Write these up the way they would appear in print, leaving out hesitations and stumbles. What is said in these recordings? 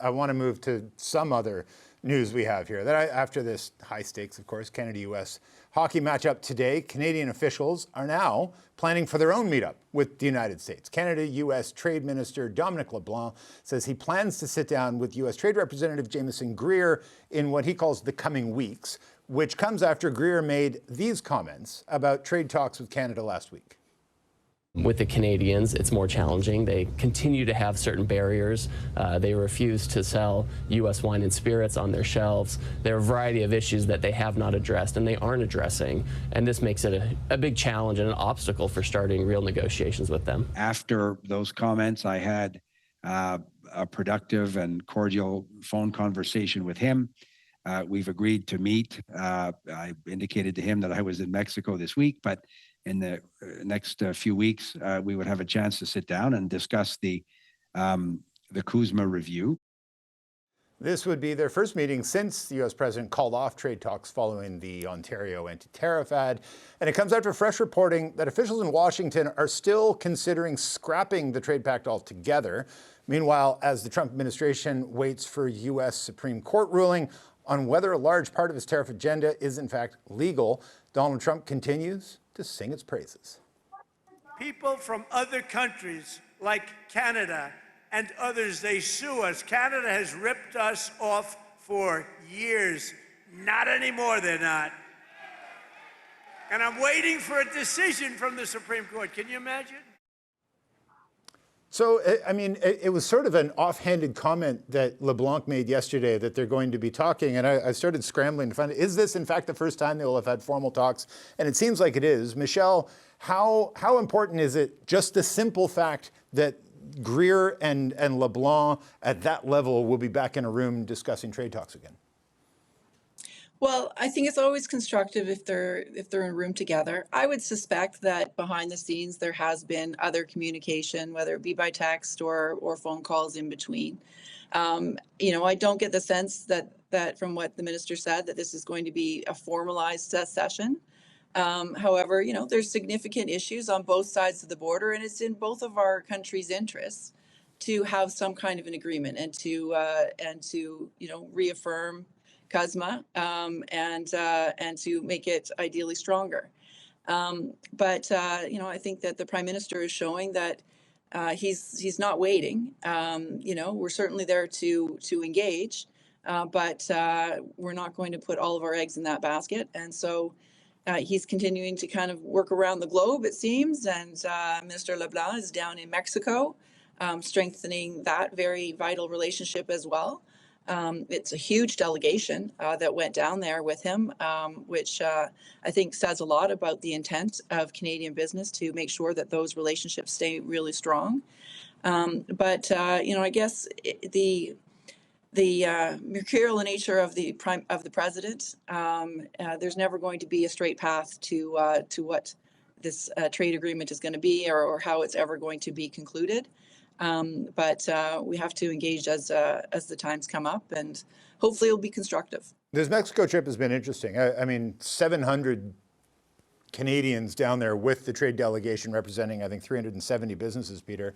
I want to move to some other news we have here. After this high stakes, of course, Canada-U.S. hockey matchup today, Canadian officials are now planning for their own meetup with the United States. Canada-U.S. Trade Minister Dominic LeBlanc says he plans to sit down with U.S. Trade Representative Jamieson Greer in what he calls the coming weeks, which comes after Greer made these comments about trade talks with Canada last week. With the Canadians, it's more challenging. They continue to have certain barriers. They refuse to sell U.S. wine and spirits on their shelves. There are a variety of issues that they have not addressed and they aren't addressing. And this makes it a big challenge and an obstacle for starting real negotiations with them. After those comments, I had a productive and cordial phone conversation with him. We've agreed to meet. I indicated to him that I was in Mexico this week, but in the next few weeks, we would have a chance to sit down and discuss the CUSMA review. This would be their first meeting since the U.S. president called off trade talks following the Ontario anti-tariff ad. And it comes after fresh reporting that officials in Washington are still considering scrapping the trade pact altogether. Meanwhile, as the Trump administration waits for U.S. Supreme Court ruling on whether a large part of his tariff agenda is in fact legal, Donald Trump continues to sing its praises. People from other countries like Canada and others, they sue us. Canada has ripped us off for years. Not anymore, they're not. And I'm waiting for a decision from the Supreme Court. Can you imagine? So, I mean, it was sort of an offhanded comment that LeBlanc made yesterday that they're going to be talking, and I started scrambling to find, is this in fact the first time they will have had formal talks? And it seems like it is. Michelle, how important is it, just the simple fact that Greer and LeBlanc at that level will be back in a room discussing trade talks again? Well, I think it's always constructive if they're in a room together. I would suspect that behind the scenes there has been other communication, whether it be by text or phone calls in between. I don't get the sense that from what the minister said that this is going to be a formalized session. However, there's significant issues on both sides of the border, and it's in both of our countries' interests to have some kind of an agreement and to reaffirm CUSMA and to make it ideally stronger. But I think that the Prime Minister is showing that he's not waiting. We're certainly there to engage, but we're not going to put all of our eggs in that basket. And so he's continuing to kind of work around the globe, it seems. And Minister LeBlanc is down in Mexico, strengthening that very vital relationship as well. It's a huge delegation that went down there with him, which I think says a lot about the intent of Canadian business to make sure that those relationships stay really strong. But I guess the mercurial nature of the president, there's never going to be a straight path to what this trade agreement is going to be or how it's ever going to be concluded. But we have to engage as the times come up, and hopefully it'll be constructive. This Mexico trip has been interesting. I mean, 700 Canadians down there with the trade delegation representing, I think, 370 businesses, Peter.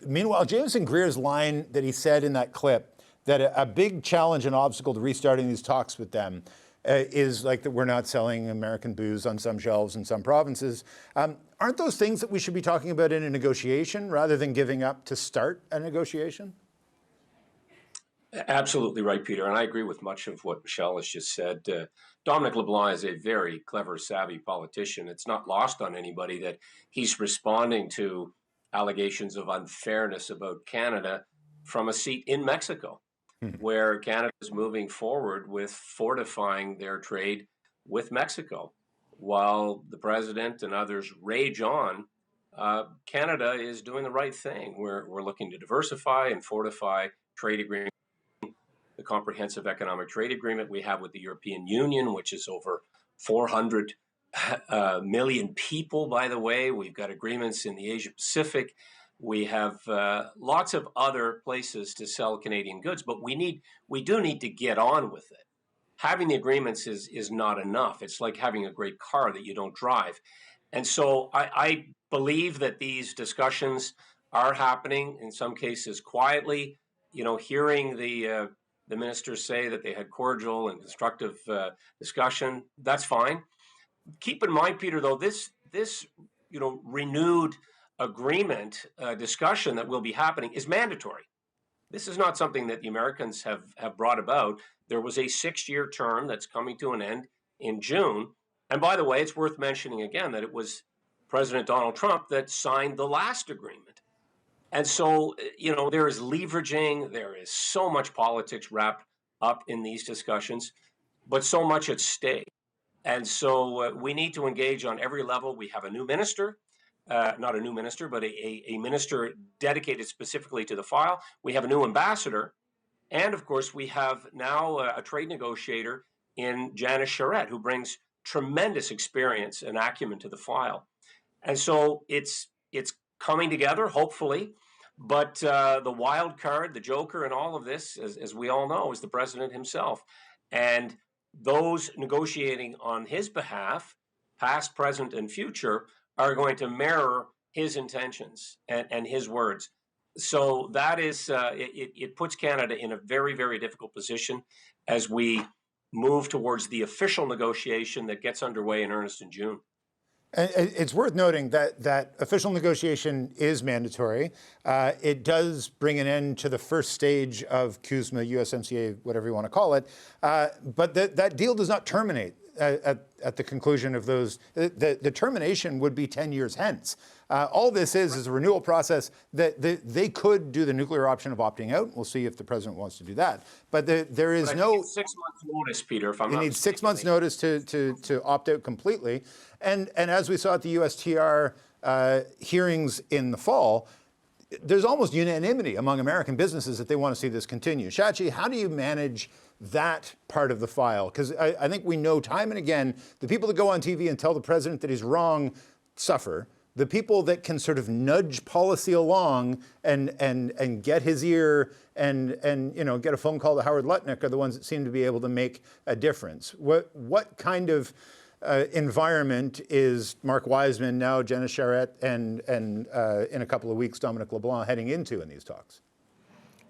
Meanwhile, Jamieson Greer's line that he said in that clip, that a big challenge and obstacle to restarting these talks with them is like that we're not selling American booze on some shelves in some provinces. Aren't those things that we should be talking about in a negotiation rather than giving up to start a negotiation? Absolutely right, Peter. And I agree with much of what Michelle has just said. Dominic LeBlanc is a very clever, savvy politician. It's not lost on anybody that he's responding to allegations of unfairness about Canada from a seat in Mexico, where Canada is moving forward with fortifying their trade with Mexico. While the president and others rage on, Canada is doing the right thing. We're looking to diversify and fortify trade agreements. The comprehensive economic trade agreement we have with the European Union, which is over 400 million people, by the way. We've got agreements in the Asia Pacific. We have lots of other places to sell Canadian goods, but we do need to get on with it. Having the agreements is not enough. It's like having a great car that you don't drive. And so I believe that these discussions are happening, in some cases quietly, hearing the ministers say that they had cordial and constructive discussion, that's fine. Keep in mind, Peter, though, this renewed agreement discussion that will be happening is mandatory. This is not something that the Americans have brought about. There was a 6-year term that's coming to an end in June. And by the way, it's worth mentioning again that it was President Donald Trump that signed the last agreement. And so, there is leveraging, there is so much politics wrapped up in these discussions, but so much at stake. And so we need to engage on every level. We have a new minister, not a new minister, but a minister dedicated specifically to the file. We have a new ambassador. And of course, we have now a trade negotiator in Janice Charette, who brings tremendous experience and acumen to the file. And so it's coming together, hopefully. But the wild card, the joker in all of this, as we all know, is the president himself. And those negotiating on his behalf, past, present, and future, are going to mirror his intentions and his words. So that is, it puts Canada in a very, very difficult position as we move towards the official negotiation that gets underway in earnest in June. It's worth noting that official negotiation is mandatory. It does bring an end to the first stage of CUSMA, USMCA, whatever you want to call it. But that deal does not terminate at the conclusion of those. The termination would be 10 years hence. All this is a renewal process that they could do the nuclear option of opting out. We'll see if the president wants to do that. But there is no 6 months notice, Peter. If I'm you not need mistaken. 6 months notice to opt out completely. And as we saw at the USTR hearings in the fall, there's almost unanimity among American businesses that they want to see this continue. Shachi, how do you manage that part of the file? Because I think we know time and again, the people that go on TV and tell the president that he's wrong suffer. The people that can sort of nudge policy along and get his ear and get a phone call to Howard Lutnick are the ones that seem to be able to make a difference. What kind of environment is Mark Wiseman, now Janice Charette, and in a couple of weeks Dominic LeBlanc heading into in these talks?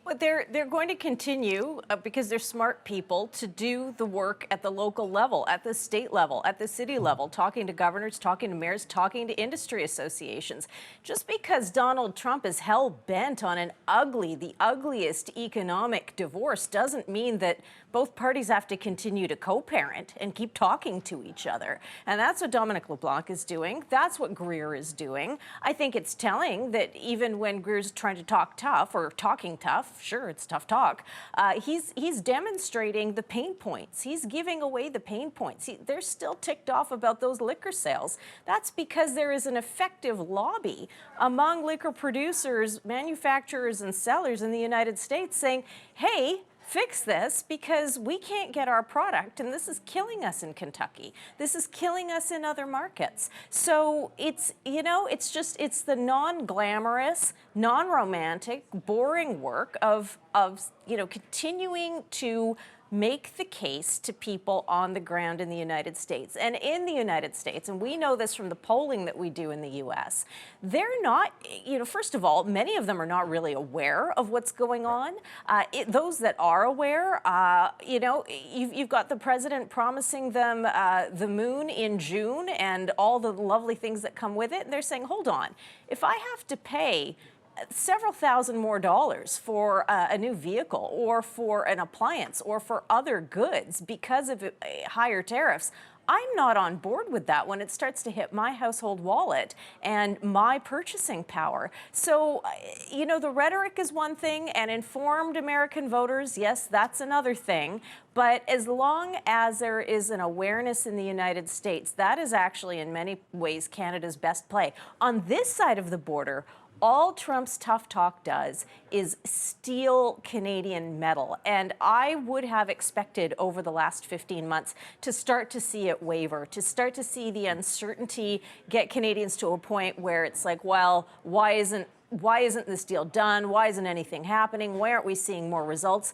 Well, they're going to continue because they're smart people to do the work at the local level, at the state level, at the city level, talking to governors, talking to mayors, talking to industry associations. Just because Donald Trump is hell-bent on the ugliest economic divorce doesn't mean that both parties have to continue to co-parent and keep talking to each other. And that's what Dominic LeBlanc is doing. That's what Greer is doing. I think it's telling that even when Greer's trying to talk tough or talking tough, sure, it's tough talk, he's demonstrating the pain points. He's giving away the pain points. They're still ticked off about those liquor sales. That's because there is an effective lobby among liquor producers, manufacturers, and sellers in the United States saying, hey, fix this because we can't get our product and this is killing us in Kentucky. This is killing us in other markets. So it's the non-glamorous, non-romantic, boring work of continuing to make the case to people on the ground in the United States. And in the United States, and we know this from the polling that we do in the U.S., they're not, first of all, many of them are not really aware of what's going on. Those that are aware, you've got the president promising them the moon in June and all the lovely things that come with it. And they're saying, hold on, if I have to pay several thousand more dollars for a new vehicle or for an appliance or for other goods because of higher tariffs, I'm not on board with that when it starts to hit my household wallet and my purchasing power. So, the rhetoric is one thing, and informed American voters, yes, that's another thing. But as long as there is an awareness in the United States, that is actually in many ways Canada's best play. On this side of the border, all Trump's tough talk does is steal Canadian metal. And I would have expected over the last 15 months to start to see it waver, to start to see the uncertainty get Canadians to a point where it's like, well, why isn't this deal done? Why isn't anything happening? Why aren't we seeing more results?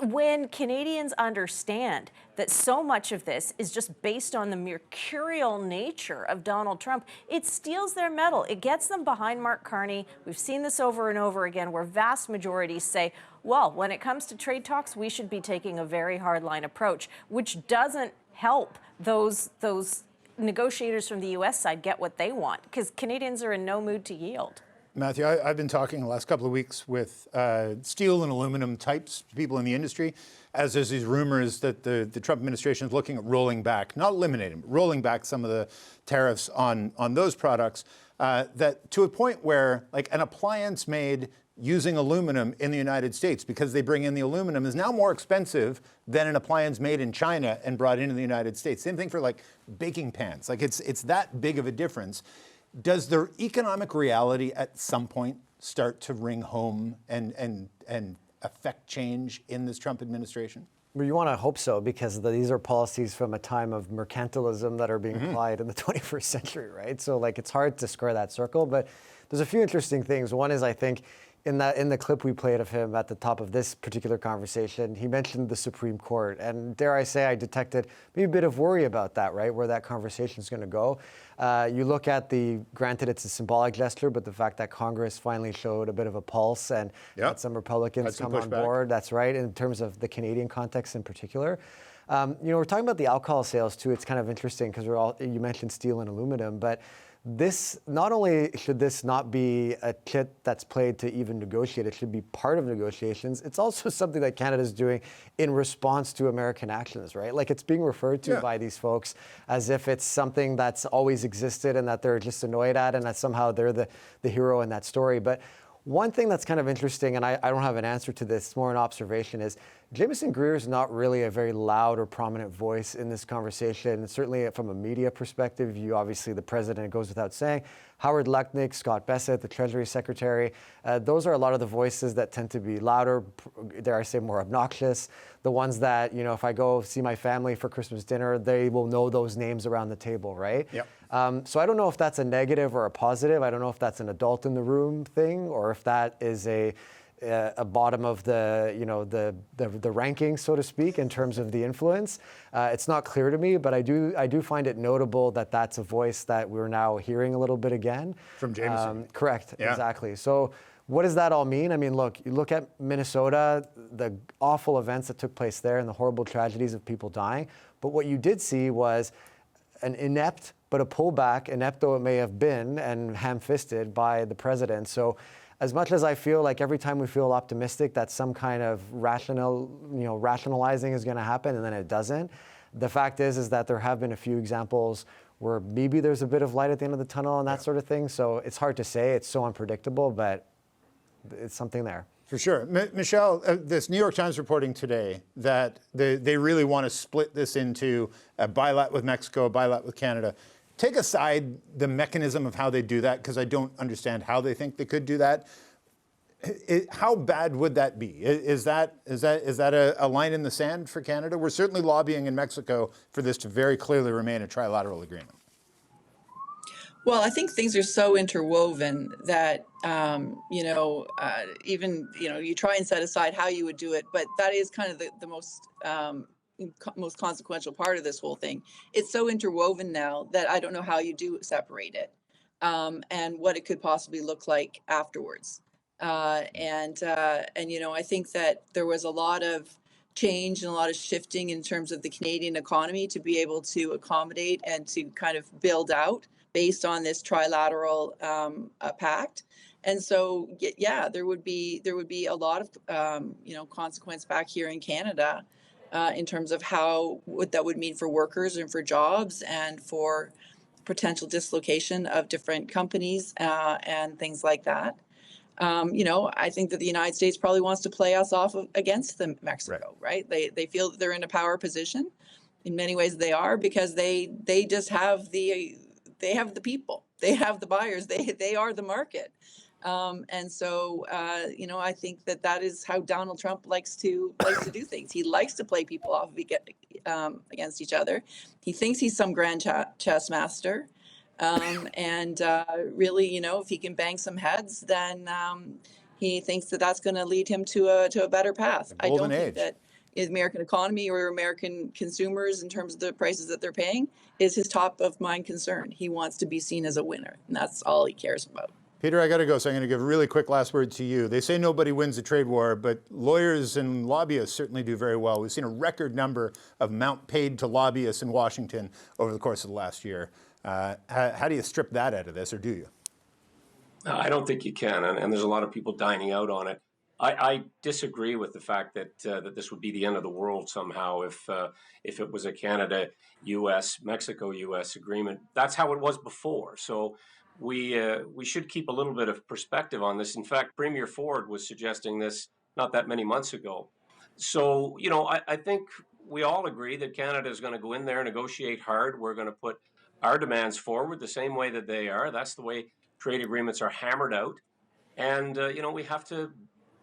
When Canadians understand that so much of this is just based on the mercurial nature of Donald Trump, it steals their mettle. It gets them behind Mark Carney. We've seen this over and over again where vast majorities say, well, when it comes to trade talks, we should be taking a very hardline approach, which doesn't help those negotiators from the U.S. side get what they want, because Canadians are in no mood to yield. Matthew, I've been talking the last couple of weeks with steel and aluminum types, people in the industry, as there's these rumors that the Trump administration is looking at rolling back, not eliminating, but rolling back some of the tariffs on those products, that to a point where like an appliance made using aluminum in the United States, because they bring in the aluminum, is now more expensive than an appliance made in China and brought into the United States. Same thing for like baking pans. Like it's that big of a difference. Does the economic reality at some point start to ring home and affect change in this Trump administration? Well, you want to hope so, because these are policies from a time of mercantilism that are being applied in the 21st century, right? So like it's hard to square that circle, but there's a few interesting things. One is, I think, in the clip we played of him at the top of this particular conversation, he mentioned the Supreme Court. And dare I say, I detected maybe a bit of worry about that, right, where that conversation is going to go. You look at granted it's a symbolic gesture, but the fact that Congress finally showed a bit of a pulse and had some Republicans come on board, that's right, in terms of the Canadian context in particular. We're talking about the alcohol sales too. It's kind of interesting because you mentioned steel and aluminum, but this, not only should this not be a kit that's played to even negotiate, it should be part of negotiations. It's also something that Canada's doing in response to American actions, right? Like it's being referred to by these folks as if it's something that's always existed and that they're just annoyed at, and that somehow they're the hero in that story. But one thing that's kind of interesting, and I don't have an answer to this, it's more an observation, is Jamieson Greer is not really a very loud or prominent voice in this conversation. Certainly from a media perspective, obviously the president, it goes without saying. Howard Lutnick, Scott Bessent, the Treasury Secretary, those are a lot of the voices that tend to be louder, dare I say more obnoxious. The ones that, if I go see my family for Christmas dinner, they will know those names around the table, right? Yep. So I don't know if that's a negative or a positive. I don't know if that's an adult in the room thing, or if that is a bottom of the ranking, so to speak, in terms of the influence. It's not clear to me, but I do find it notable that that's a voice that we're now hearing a little bit again. From Jamieson. Correct, exactly. So what does that all mean? I mean, look, you look at Minnesota, the awful events that took place there and the horrible tragedies of people dying. But what you did see was an inept, but a pullback, inept though it may have been, and ham-fisted by the president. So as much as I feel like every time we feel optimistic that some kind of rationalizing is going to happen, and then it doesn't, the fact is that there have been a few examples where maybe there's a bit of light at the end of the tunnel and that sort of thing. So it's hard to say. It's so unpredictable, but it's something there. For sure. Michelle, this New York Times reporting today that they really want to split this into a bilat with Mexico, a bilat with Canada. Take aside the mechanism of how they do that, because I don't understand how they think they could do that. How bad would that be? Is that a line in the sand for Canada? We're certainly lobbying in Mexico for this to very clearly remain a trilateral agreement. Well, I think things are so interwoven that, even, you try and set aside how you would do it, but that is kind of the most consequential part of this whole thing. It's so interwoven now that I don't know how you do separate it, and what it could possibly look like afterwards. I think that there was a lot of change and a lot of shifting in terms of the Canadian economy to be able to accommodate and to kind of build out based on this trilateral pact. And so, there would be a lot of, consequence back here in Canada in terms of what that would mean for workers and for jobs and for potential dislocation of different companies and things like that. I think that the United States probably wants to play us off against Mexico, right? They feel that they're in a power position. In many ways they are, because they just have the people, they have the buyers, they are the market. I think that is how Donald Trump likes to do things. He likes to play people off against each other. He thinks he's some grand chess master. Really, if he can bang some heads, then he thinks that that's going to lead him to a better path. I don't think that the American economy or American consumers, in terms of the prices that they're paying, is his top of mind concern. He wants to be seen as a winner, and that's all he cares about. Peter, I got to go, so I'm going to give a really quick last word to you. They say nobody wins a trade war, but lawyers and lobbyists certainly do very well. We've seen a record number of amount paid to lobbyists in Washington over the course of the last year. How do you strip that out of this, or do you? I don't think you can, and there's a lot of people dining out on it. I disagree with the fact that that this would be the end of the world somehow if it was a Canada-U.S., Mexico-U.S. agreement. That's how it was before. So we should keep a little bit of perspective on this. In fact, Premier Ford was suggesting this not that many months ago. So, I think we all agree that Canada is going to go in there and negotiate hard. We're going to put our demands forward the same way that they are. That's the way trade agreements are hammered out. And, we have to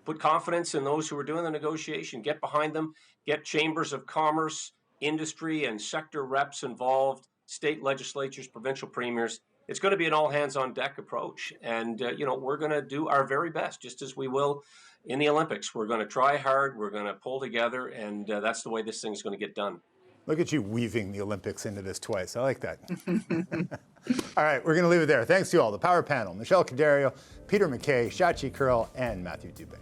put confidence in those who are doing the negotiation, get behind them, get chambers of commerce, industry and sector reps involved, state legislatures, provincial premiers. It's going to be an all hands on deck approach. And, we're going to do our very best, just as we will in the Olympics. We're going to try hard. We're going to pull together. And that's the way this thing's going to get done. Look at you weaving the Olympics into this twice. I like that. All right, we're going to leave it there. Thanks to you all. The Power Panel, Michelle Cadario, Peter MacKay, Shachi Curl, and Matthew Dubé.